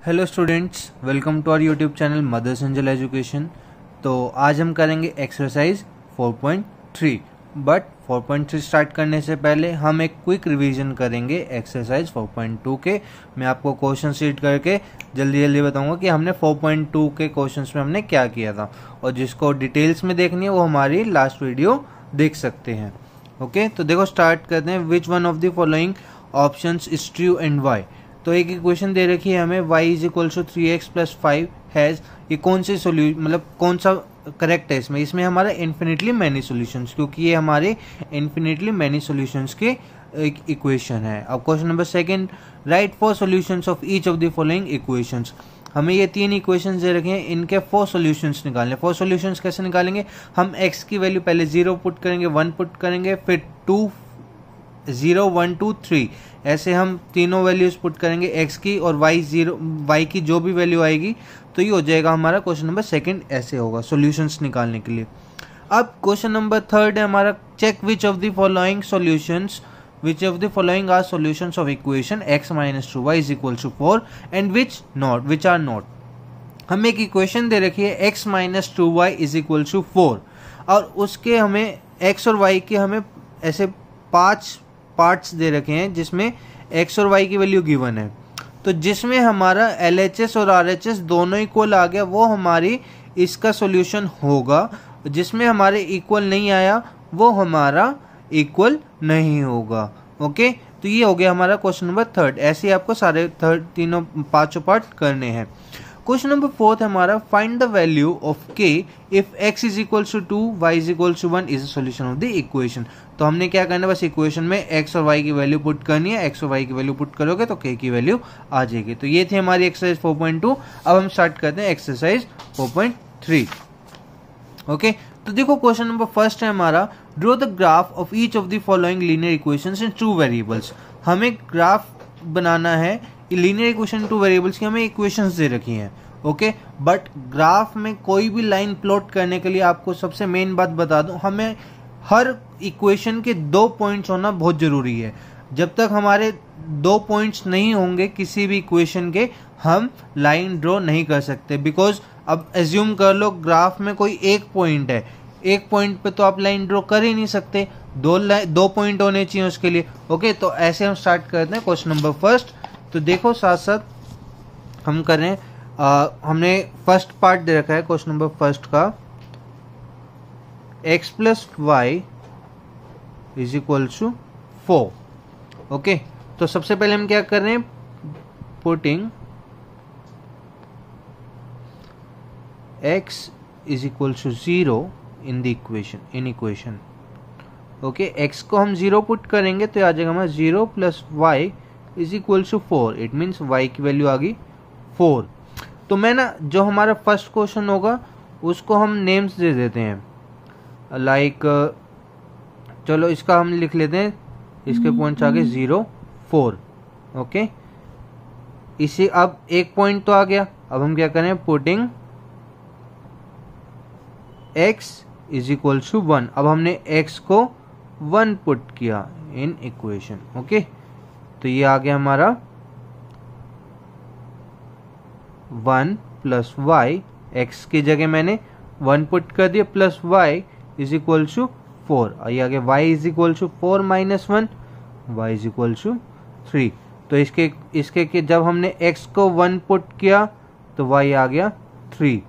Hello students, welcome to our YouTube channel Mother's Angel Education. तो आज हम करेंगे एक्सरसाइज 4.3। बट 4.3 स्टार्ट करने से पहले हम एक क्विक रिवीजन करेंगे एक्सरसाइज 4.2 के। मैं आपको क्वेश्चन रीड करके जल्दी बताऊंगा कि हमने 4.2 के क्वेश्चंस में हमने क्या किया था, और जिसको डिटेल्स में देखनी है वो हमारी लास्ट वीडियो देख सकते हैं। ओके, तो देखो स्टार्ट करते हैं। Which one of the following options is true and why. तो एक इक्वेशन दे रखी है हमें, y is equal to 3x plus 5 has, ये कौन सी सोल्यूशन मतलब कौन सा करेक्ट है इसमें हमारा इन्फिनिटली मैनी सॉल्यूशंस, क्योंकि ये हमारे इन्फिनिटली मैनी सॉल्यूशंस के एक इक्वेशन है। अब question number second, right 4 solutions of each of the following equations. हमें ये 3 इक्वेशंस दे रखे हैं, इनके 4 सॉल्यूशंस निकालने। 4 सॉल्यूशंस कैसे निकालेंगे? हम x की वैल्यू पहले 0 पुट करेंगे, 1 पुट करेंगे, फिर 2 0 1 2 3 ऐसे हम तीनों वैल्यूज पुट करेंगे x की, और y की जो भी वैल्यू आएगी तो ये हो जाएगा हमारा क्वेश्चन नंबर सेकंड। ऐसे होगा सॉल्यूशंस निकालने के लिए। अब क्वेश्चन नंबर थर्ड है हमारा, check which of the following are solutions of equation x minus 2y is equal to 4 and which are not. हमें एक इक्वेशन दे रखी है x minus 2y is equal to 4, और उसके हमें x और y के हमें ऐसे 5 पार्ट्स दे रखे हैं जिसमें x और y की वैल्यू गिवन है। तो जिसमें हमारा LHS और RHS दोनों इक्वल आ गया वो हमारी इसका सॉल्यूशन होगा, जिसमें हमारे इक्वल नहीं आया वो हमारा इक्वल नहीं होगा। ओके, तो ये हो गया हमारा क्वेश्चन नंबर थर्ड। ऐसे ही आपको सारे तीनों 5 पार्ट करने हैं। क्वेश्चन नंबर फोर्थ हमारा, find the value of k if x is equal to 2 y is equal to 1 is the solution of the equation. तो हमने क्या करना है, बस इक्वेशन में x और y की वैल्यू पुट करनी है। x और y की वैल्यू पुट करोगे तो k की वैल्यू आ जाएगी। तो ये थी हमारी एक्सरसाइज 4.2। अब हम स्टार्ट करते हैं एक्सरसाइज 4.3। ओके, तो देखो क्वेश्चन नंबर फर्स्ट है हमारा, draw the graph of each of the following linear equations in 2 variables. हमें ग्राफ बनाना है लीनियर इक्वेशन 2 वेरिएबल्स की, हमें इक्वेशंस दे रखी हैं। ओके, बट ग्राफ में कोई भी लाइन प्लॉट करने के लिए आपको सबसे मेन बात बता दूं, हमें हर इक्वेशन के 2 पॉइंट्स होना बहुत जरूरी है। जब तक हमारे 2 पॉइंट्स नहीं होंगे किसी भी इक्वेशन के, हम लाइन ड्रॉ नहीं कर सकते। बिकॉज अब एज्यूम कर लो ग्राफ में कोई एक पॉइंट है, एक पॉइंट पे तो आप लाइन ड्रॉ कर ही नहीं सकते, 2 पॉइंट होने चाहिए उसके लिए। ओके, तो ऐसे हम स्टार्ट करते हैं क्वेश्चन नंबर फर्स्ट। तो देखो साथ साथ हम करें, हमने फर्स्ट पार्ट दे रखा है क्वेश्चन नंबर फर्स्ट का, x plus y is equal to 4। Okay, तो सबसे पहले हम क्या कर रहे हैं, putting x is equal to 0 in the equation. Okay, x को हम 0 पुट करेंगे तो आ जाएगा हमारा 0 plus y is equal to 4। It means y की वैल्यू आ गई 4। तो मैं ना जो हमारा फर्स्ट क्वेश्चन होगा उसको हम नेम्स दे देते हैं, लाइक चलो इसका हम लिख लेते हैं, इसके पॉइंट्स आगे 0 4। ओके, इसी अब एक पॉइंट तो आ गया। अब हम क्या करें, putting x is equal to 1। अब हमने x को 1 पुट किया इन इक्वेशन। ओके, तो ये आ गया हमारा 1 प्लस वाई, एक्स की जगह मैंने 1 पुट कर दिया, plus y is equal to 4। ये आ गया y is equal to 4 minus 1, y is equal to 3। तो इसके जब हमने x को 1 पुट किया तो y आ गया 3।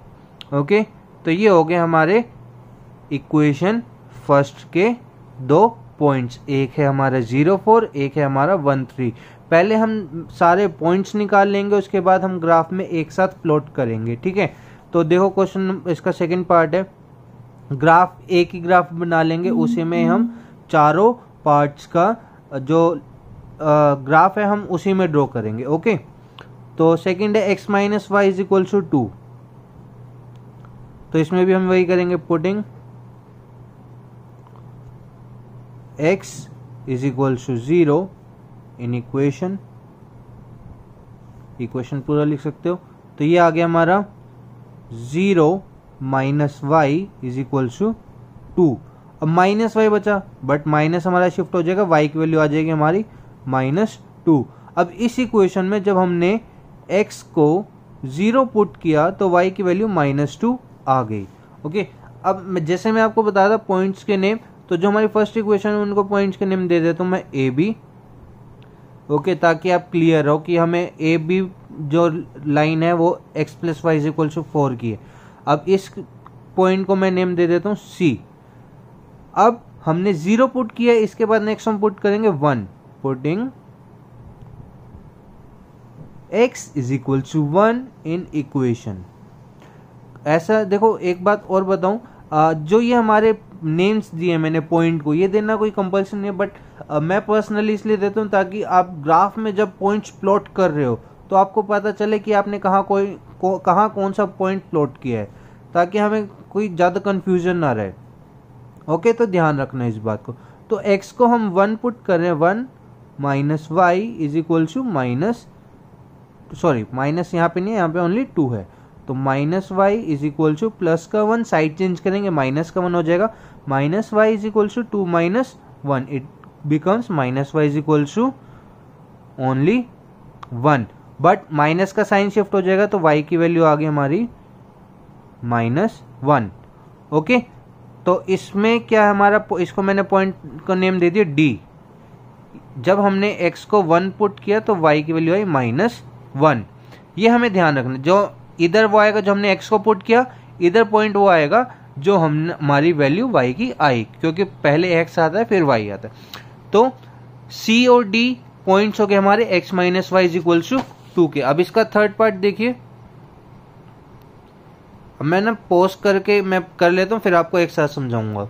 ओके, तो ये हो गए हमारे इक्वेशन फर्स्ट के 2 पॉइंट्स। एक है हमारा 0 4, एक है हमारा 1 3। पहले हम सारे पॉइंट्स निकाल लेंगे, उसके बाद हम ग्राफ में एक साथ प्लॉट करेंगे। ठीक है, तो देखो क्वेश्चन इसका सेकंड पार्ट है, ग्राफ एक ही ग्राफ बना लेंगे, उसी में हम चारों पार्ट्स का जो ग्राफ है हम उसी में ड्रॉ करेंगे। ओके, तो सेकंड है x minus y is equal to 2। तो इसमें भी हम वही करेंगे, putting x is equal to 0 in equation पूरा लिख सकते हो। तो ये आ गया हमारा 0 minus y is equal to 2। अब माइनस वाई बचा, बट माइनस हमारा शिफ्ट हो जाएगा, y की वैल्यू आ जाएगी हमारी -2। अब इस इक्वेशन में जब हमने x को 0 पुट किया तो y की वैल्यू -2 आ गई। ओके, अब जैसे मैं आपको बताया था पॉइंट्स के नेम, तो जो हमारी फर्स्ट इक्वेशन है उनको पॉइंट्स के नेम दे देता हूँ मैं ए बी। ओके, ताकि आप क्लियर हो कि हमें ए बी जो लाइन है वो x + y = 4 की है। अब इस पॉइंट को मैं नेम दे देता हूँ सी। अब हमने 0 पुट किया, इसके बाद नेक्स्ट हम पुट करेंगे 1, पुटिंग x = 1 इन इक्वेशन। ऐसा देखो, एक बात और बताऊं, जो ये हमारे नेम्स दिए मैंने पॉइंट को, ये देना कोई कंपल्सन नहीं है, बट मैं पर्सनली इसलिए देता हूं ताकि आप ग्राफ में जब पॉइंट्स प्लॉट कर रहे हो तो आपको पता चले कि आपने कहाँ कौन सा पॉइंट प्लॉट किया है, ताकि हमें कोई ज़्यादा कंफ्यूजन ना रहे। ओके, तो ध्यान रखना इस बात को। तो x को हम 1 पुट कर रहे हैं, 1 - y = माइनस यहाँ पे नहीं है, यहाँ पे ओनली 2 है, तो -y = प्लस का 1, साइड चेंज करेंगे माइनस का 1 हो जाएगा, -y = 2 - 1, it becomes -y = only 1, but minus का साइन शिफ्ट हो जाएगा तो y की वैल्यू आ गई हमारी -1। ओके, तो इसमें क्या है हमारा, इसको मैंने पॉइंट का नेम दे दिया d। जब हमने x को 1 पुट किया तो y की वैल्यू आई -1। ये हमें ध्यान रखना, जो इधर वो आएगा जो हमने x को पुट किया, इधर पॉइंट वो आएगा जो हमारी वैल्यू y की आई, क्योंकि पहले x आता है फिर y आता है। तो c और d पॉइंट्स हो गए हमारे x - y = 2 के। अब इसका थर्ड पार्ट देखिए, मैं ना पॉज करके मैं कर लेता हूँ, फिर आपको एक साथ समझाऊंगा।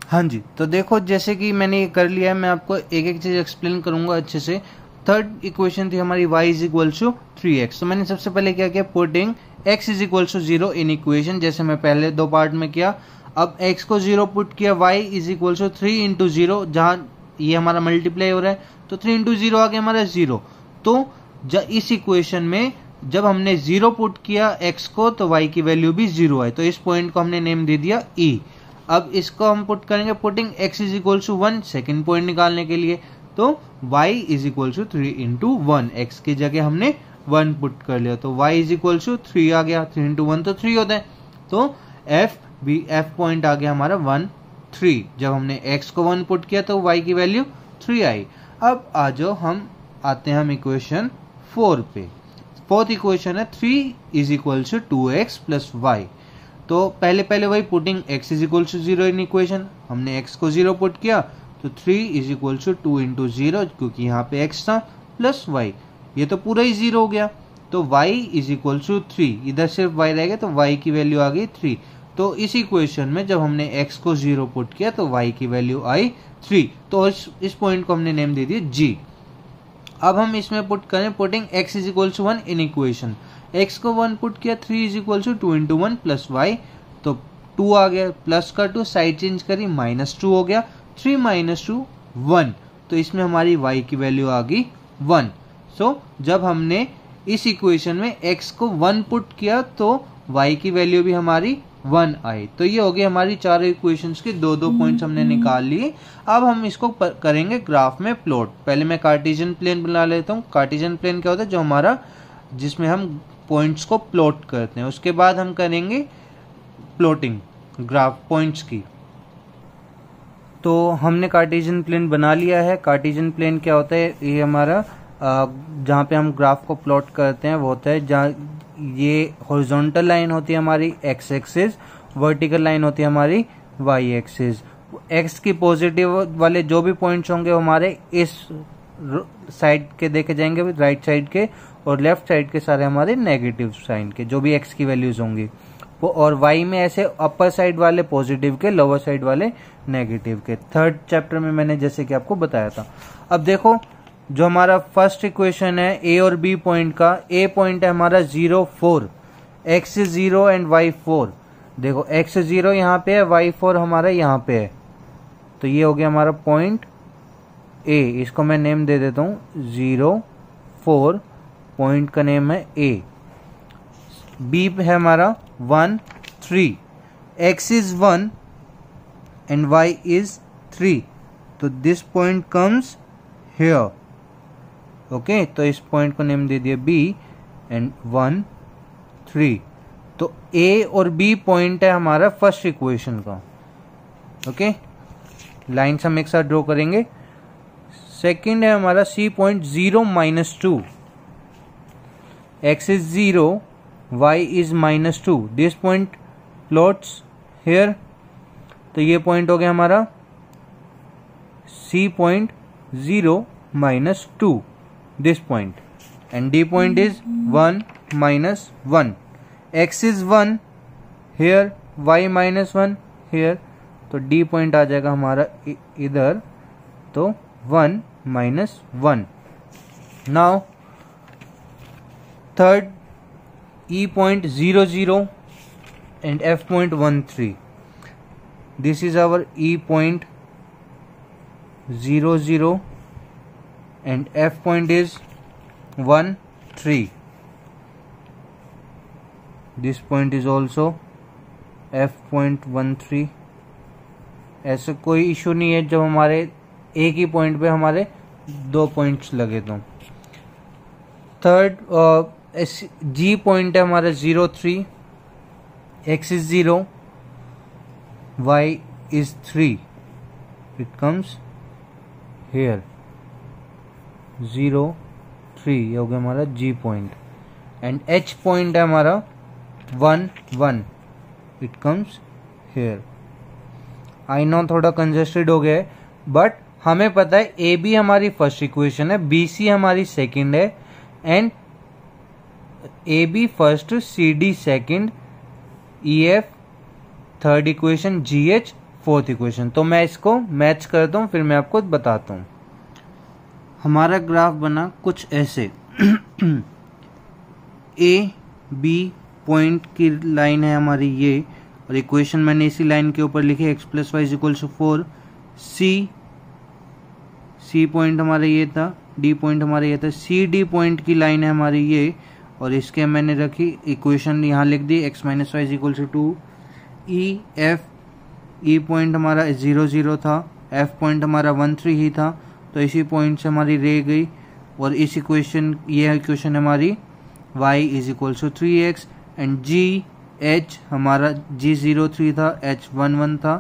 हाँ जी, तो देखो जैसे कि मैंने ये कर लिया है, मैं आपको एक एक चीज एक्सप्लेन करूंगा अच्छे से। थर्ड इक्वेशन थी हमारी y = 3x। तो मैंने सबसे पहले क्या किया, पुटिंग x = 0 इन इक्वेशन, जैसे मैं पहले 2 पार्ट में किया। अब x को 0 पुट किया, y = 3 × 0, जहाँ ये हमारा मल्टीप्लाई हो रहा है तो 3 × 0 आ गया हमारा 0। तो इस इक्वेशन में जब हमने 0 पुट किया x को तो y की वैल्यू भी 0 है, तो इस पॉइंट को हमने नेम दे दिया e। अब इसको हम पुट करेंगे, पुटिंग x = 1 सेकेंड पॉइंट निकालने के लिए, तो y = 3 × 1, x की जगह हमने 1 पुट कर लिया तो y = 3 आ गया, 3 × 1 तो 3 होता है, तो f पॉइंट आ गया हमारा 1 3। जब हमने x को 1 पुट किया तो y की वैल्यू 3 आई। अब आ जाओ, हम आते हैं हम इक्वेशन 4 पे। फोर्थ इक्वेशन है 3 = 2x + y। तो पहले वही पुटिंग x = 0 इन इक्वेशन, हमने x को 0 पुट किया तो 3 = 2 × 0, क्योंकि यहाँ पे x था, प्लस y, ये तो पूरा ही 0 हो गया, तो y = 3, इधर सिर्फ y रह गया तो y की वैल्यू आ गई 3। तो इस इक्वेशन में जब हमने x को 0 पुट किया तो y की वैल्यू आई 3, तो इस पॉइंट को हमने नेम दे दिया g। अब हम इसमें पुट करें, putting x = 1 in equation, x को 1 पुट किया, 3 = 2 × 1 + y, तो 2 आ गया, प्लस का 2 साइड चेंज करी, -2 हो गया, 3 - 2 1, तो इसमें हमारी y की वैल्यू आ गई 1। सो जब हमने इस इक्वेशन में x को 1 पुट किया तो y की वैल्यू भी हमारी 1 आई। तो ये हो गई हमारी चारों इक्वेशंस के 2-2 पॉइंट्स हमने निकाल लिए। अब हम इसको करेंगे ग्राफ में प्लॉट। पहले मैं कार्टेशियन प्लेन बना लेता हूँ। कार्टेशियन प्लेन क्या होता है, जो हमारा जिसमें हम पॉइंट्स को प्लॉट करते हैं। उसके बाद हम करेंगे प्लॉटिंग ग्राफ पॉइंट्स की। तो हमने कार्टेशियन प्लेन बना लिया है। कार्टेशियन प्लेन क्या होता है, ये हमारा जहाँ पे हम ग्राफ को प्लॉट करते हैं वो होता है जहाँ ये हॉरिजॉन्टल लाइन होती है हमारी x एक्सिस, वर्टिकल लाइन होती है हमारी y एक्सिस। x की पॉजिटिव वाले जो भी पॉइंट्स होंगे हमारे इस साइड के देखे जाएंगे, राइट साइड के, और लेफ्ट साइड के सारे हमारे नेगेटिव साइन के, जो भी x की वैल्यूज होंगी। और y में ऐसे अपर साइड वाले पॉजिटिव के, लोअर साइड वाले नेगेटिव के। थर्ड चैप्टर में मैंने जैसे कि आपको बताया था। अब देखो जो हमारा फर्स्ट इक्वेशन है a और b पॉइंट का, a पॉइंट है हमारा 0 4, x 0 एंड y 4। देखो x 0 यहाँ पे है, y 4 हमारा यहाँ पे है, तो ये हो गया हमारा पॉइंट a। इसको मैं नेम दे देता हूँ 0 4, पॉइंट का नेम है a। b है हमारा 1 3, x is 1 and y is 3, तो this point comes here. Okay, तो इस पॉइंट को नेम दे दिया b। एंड 1 3। तो ए और बी पॉइंट है हमारा फर्स्ट इक्वेशन का। ओके, लाइन्स हम एक साथ ड्रॉ करेंगे। सेकंड है हमारा C point 0 -2, x is 0, y is -2, this point plots here. तो ये पॉइंट हो गया हमारा C point 0 -2, this point, and D point is 1 -1, x is 1 here, y -1 here, तो D point आ जाएगा हमारा इधर, तो 1 -1। Now third E point 0 0 and F point 1 3, this is our E point 0 0 and F point is 1 3, this point is also F point 1 3। ऐसा कोई issue नहीं है जब हमारे एक ही पॉइंट पे हमारे दो पॉइंट्स लगे। तो थर्ड G पॉइंट है हमारा 0 3, x is 0, y is 3, it comes here 0 3, ये हो गया हमारा G point. And H point है हमारा 1 1, it comes here. I know थोड़ा कंजेस्टेड हो गया है, बट हमें पता है ए बी हमारी फर्स्ट इक्वेशन है, बी सी हमारी सेकंड है, and A B first, C D second, E F third equation, G H fourth equation. तो मैं इसको मैच करता हूँ, फिर मैं आपको बताता हूँ। हमारा ग्राफ बना कुछ ऐसे ए बी पॉइंट की लाइन है हमारी ये, और इक्वेशन मैंने इसी लाइन के ऊपर लिखी x + y = 4। सी पॉइंट हमारा ये था, डी पॉइंट हमारा ये था, सी डी पॉइंट की लाइन है हमारी ये, और इसके मैंने रखी इक्वेशन यहाँ लिख दी x - y = 2। ई एफ, ई पॉइंट हमारा 0 0 था, एफ पॉइंट हमारा 1 3 ही था, तो इसी पॉइंट से हमारी रह गई। और इस इक्वेशन, ये इक्वेशन हमारी y = 3x, and ji H हमारा g 0 3 था, h 1 1 था,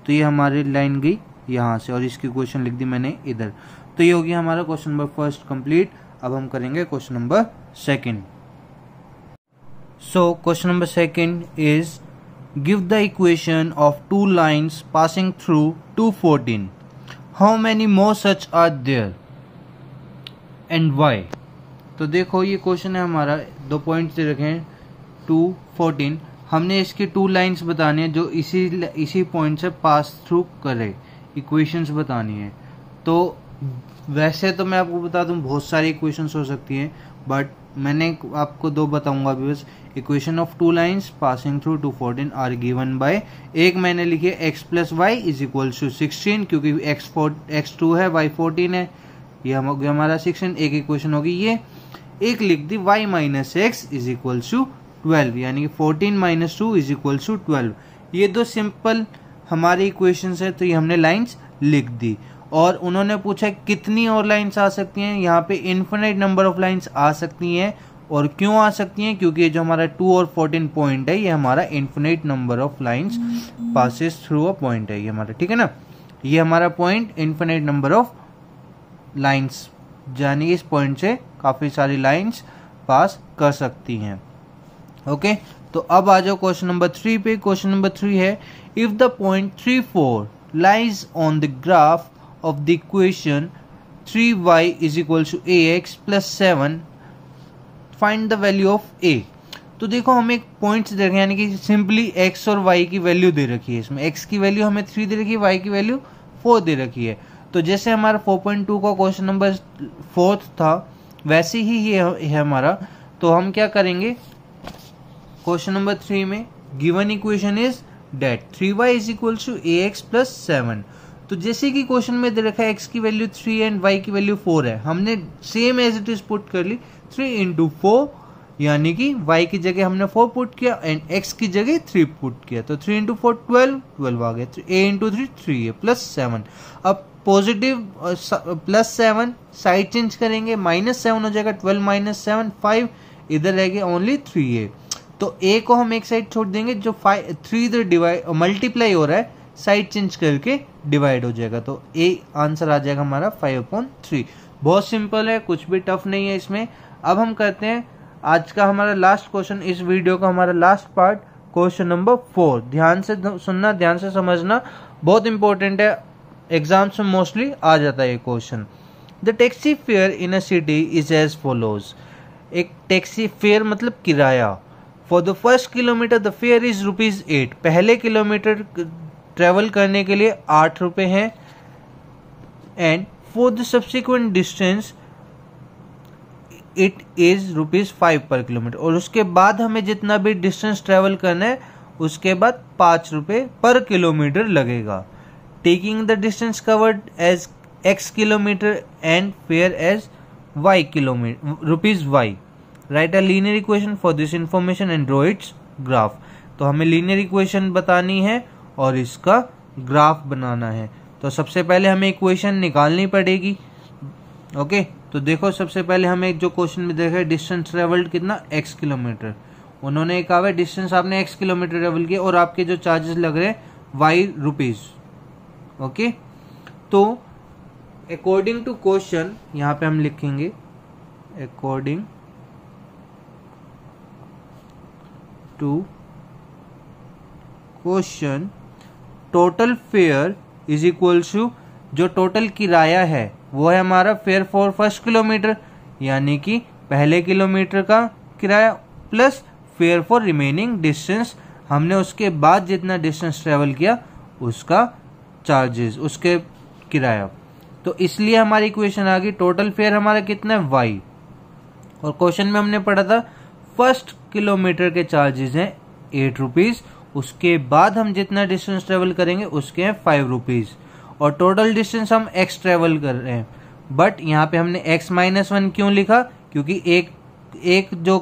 तो ये हमारी लाइन गई यहाँ से, और इसकी क्वेश्चन लिख दी मैंने इधर। तो ये हो गया हमारा क्वेश्चन नंबर फर्स्ट कंप्लीट। अब हम करेंगे question number second. So question number second is give the equation of two lines passing through 214, how many more such are there and why. तो देखो ये क्वेश्चन है हमारा, दो पॉइंट्स दे रखे हैं 2 14, हमने इसकी टू लाइन्स बतानी है जो इसी पॉइंट से पास थ्रू करे, इक्वेशंस बतानी है। तो वैसे तो मैं आपको बता दूं बहुत सारी इक्वेशंस हो सकती हैं, बट मैंने आपको दो बताऊंगा अभी बस। Equation of two lines passing through 214 are given by, एक मैंने लिखी है x + y = 16, क्योंकि x 2 है, y 14 है, ये हो गया हमारा 16। एक इक्वेशन होगी ये, एक लिख दी y - x = 12, यानी कि 14 - 2 = 12। ये दो सिंपल हमारी इक्वेशंस है, तो ये हमने लाइंस लिख दी। और उन्होंने पूछा कितनी और लाइंस आ सकती हैं, यहाँ पे इन्फिनिट नंबर ऑफ लाइंस आ सकती हैं। और क्यों आ सकती हैं, क्योंकि जो हमारा 2 और 14 पॉइंट है, ये हमारा infinite number of lines passes through a point है, ये हमारा, ठीक है ना। ये हमारा point infinite number of lines, यानी इस पॉइंट से काफी सारी लाइंस पास कर सकती हैं। ओके, तो अब आ जाओ क्वेश्चन नंबर 3 पे। क्वेश्चन नंबर 3 है, if the point 3 4 lies on the graph of the equation 3y = ax + 7, find the value of a। तो देखो हमें एक पॉइंट्स दे रखे हैं, यानी कि सिंपली x और y की वैल्यू दे रखी है। इसमें x की वैल्यू हमें 3 दे रखी है, y की वैल्यू 4 दे रखी है। तो जैसे हमारा 4.2 का क्वेश्चन नंबर 4 था, वैसे ही ये है हमारा। तो हम क्या करेंगे, क्वेश्चन नंबर 3 में given equation is that 3y = ax + 7। तो जैसे कि क्वेश्चन में दे रखा है x की वैल्यू 3 एंड y की वैल्यू 4 है, हमने same as it is put कर ली 3 × 4, यानी कि y की जगह हमने 4 पुट किया एंड x की जगह 3 पुट किया। तो 3 × 4 12 आ गया, a × 3 3 है, +7। अब पॉजिटिव +7 साइड चेंज करेंगे, -7 हो जाएगा, 12 - 7 5, इधर रह गया ओनली 3a। तो a को हम एक साइड छोड़ देंगे, जो 3 इधर डिवाइड मल्टीप्लाई हो रहा है साइड चेंज करके डिवाइड हो जाएगा, तो a आंसर आ जाएगा हमारा 5/3। बहुत सिंपल है, कुछ भी टफ नहीं है इसमें। अब हम करते हैं आज का हमारा लास्ट क्वेश्चन, इस वीडियो का हमारा लास्ट पार्ट, क्वेश्चन नंबर 4। ध्यान से सुनना, ध्यान से समझना, बहुत इंपॉर्टेंट है, एग्जाम्स में मोस्टली आ जाता है ये question. The taxi fare in a city is as follows. एक टैक्सी फेयर मतलब किराया। For the first kilometer the fare is ₹8। पहले किलोमीटर ट्रेवल करने के लिए 8 रुपए हैं। And for the subsequent distance it is ₹5 पर किलोमीटर। और उसके बाद हमें जितना भी डिस्टेंस ट्रेवल करना है उसके बाद 5 रुपए पर किलोमीटर लगेगा। Taking the distance covered as x kilometer and fare as y kilometer ₹y। Write a linear equation for this information and draw its graph. तो हमें लीनियर इक्वेशन बतानी है और इसका ग्राफ बनाना है। तो सबसे पहले हमें इक्वेशन निकालनी पड़ेगी। ओके, तो देखो सबसे पहले हमें जो क्वेश्चन में देखा है डिस्टेंस ट्रेवल्ड कितना, x किलोमीटर। उन्होंने कहा है डिस्टेंस आपने x किलोमीटर ट्रेवल किया और आपके जो चार्जेस लग रहे हैं y रुपीज। ओके, तो अकॉर्डिंग टू क्वेश्चन यहां पे हम लिखेंगे according to question total fare is equal to, जो टोटल किराया है वो है हमारा फेयर फॉर फर्स्ट किलोमीटर, यानी कि पहले किलोमीटर का किराया plus fair for remaining distance, हमने उसके बाद जितना डिस्टेंस ट्रेवल किया उसका चार्जेस, उसके किराया। तो इसलिए हमारी इक्वेशन आ गई टोटल फेयर हमारा कितना है y। और क्वेश्चन में हमने पढ़ा था फर्स्ट किलोमीटर के चार्जेस हैं 8 रुपीज, उसके बाद हम जितना डिस्टेंस ट्रेवल करेंगे उसके हैं 5 रुपीज, और टोटल डिस्टेंस हम x ट्रेवल कर रहे हैं। बट यहाँ पे हमने x-1 क्यों लिखा, क्योंकि एक जो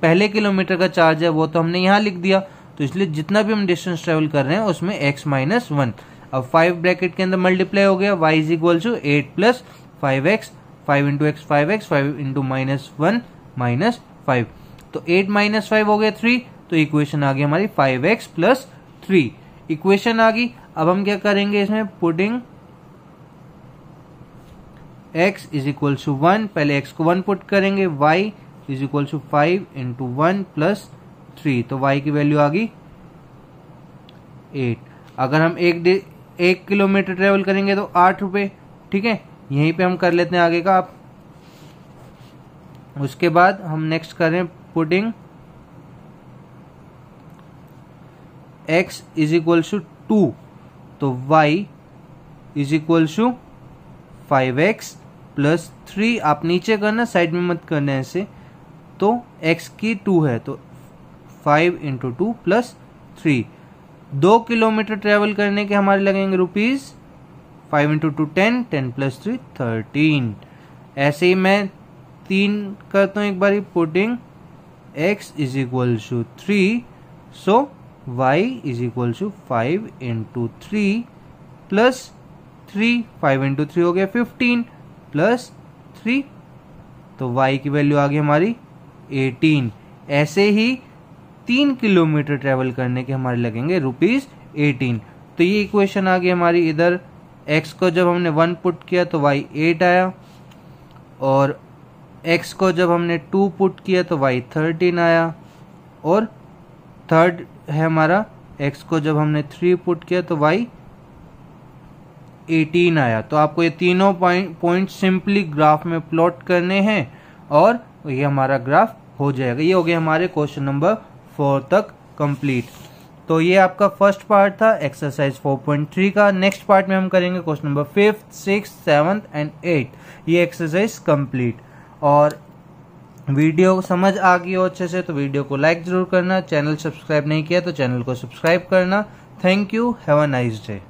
पहले किलोमीटर का चार्ज है वो तो हमने यहाँ लिख दिया, तो इसलिए जितना भी हम डिस्टेंस ट्रेवल कर रहे हैं उसमें x-1। अब 5 ब्रैकेट के अंदर मल्टीप्लाई हो गया, y is equal to 8 plus 5x, 5 into x 5x, 5 into -1 -5, तो 8 - 5 हो गया 3, तो इक्वेशन आ गई हमारी 5x प्लस 3 इक्वेशन आ गई। अब हम क्या करेंगे इसमें, putting x is equal to 1, पहले x को 1 पुट करेंगे, y is equal to 5 into 1 plus 3, तो y की वैल्यू आ गई 8। अगर हम एक किलोमीटर ट्रेवल करेंगे तो 8 रुपए, ठीक है, यहीं पे हम कर लेते हैं आगे का। आप उसके बाद हम नेक्स्ट करें putting x is equal to 2, तो y is equal to 5x plus 3, आप नीचे करना साइड में मत करना ऐसे, तो x की 2 है तो 5 इंटू 2 प्लस 3। 2 किलोमीटर ट्रेवल करने के हमारे लगेंगे रुपीज, 5 इंटू 2 10, 10 प्लस 3 13। ऐसे ही मैं 3 करता हूं एक बार, putting x is equal to 3, so y is equal to 5 into 3 plus 3, 5 into 3 हो गया 15 प्लस 3, तो y की वैल्यू आ गई हमारी 18। ऐसे ही 3 किलोमीटर ट्रेवल करने के हमारे लगेंगे रुपीज 18। तो ये इक्वेशन आ गई हमारी। इधर x को जब हमने 1 पुट किया तो y 8 आया, और x को जब हमने 2 पुट किया तो y 13 आया, और थर्ड है हमारा x को जब हमने 3 पुट किया तो y 18 आया। तो आपको ये तीनों पॉइंट सिंपली ग्राफ में प्लॉट करने हैं और ये हमारा ग्राफ हो जाएगा। ये हो गया हमारे क्वेश्चन नंबर 4 तक कंप्लीट। तो ये आपका फर्स्ट पार्ट था एक्सरसाइज 4.3 का। नेक्स्ट पार्ट में हम करेंगे question number 5th, 6th, 7th and 8th। ये एक्सरसाइज कंप्लीट। और वीडियो समझ आ गई हो अच्छे से तो वीडियो को लाइक जरूर करना, चैनल सब्सक्राइब नहीं किया तो चैनल को सब्सक्राइब करना। Thank you, have a nice day.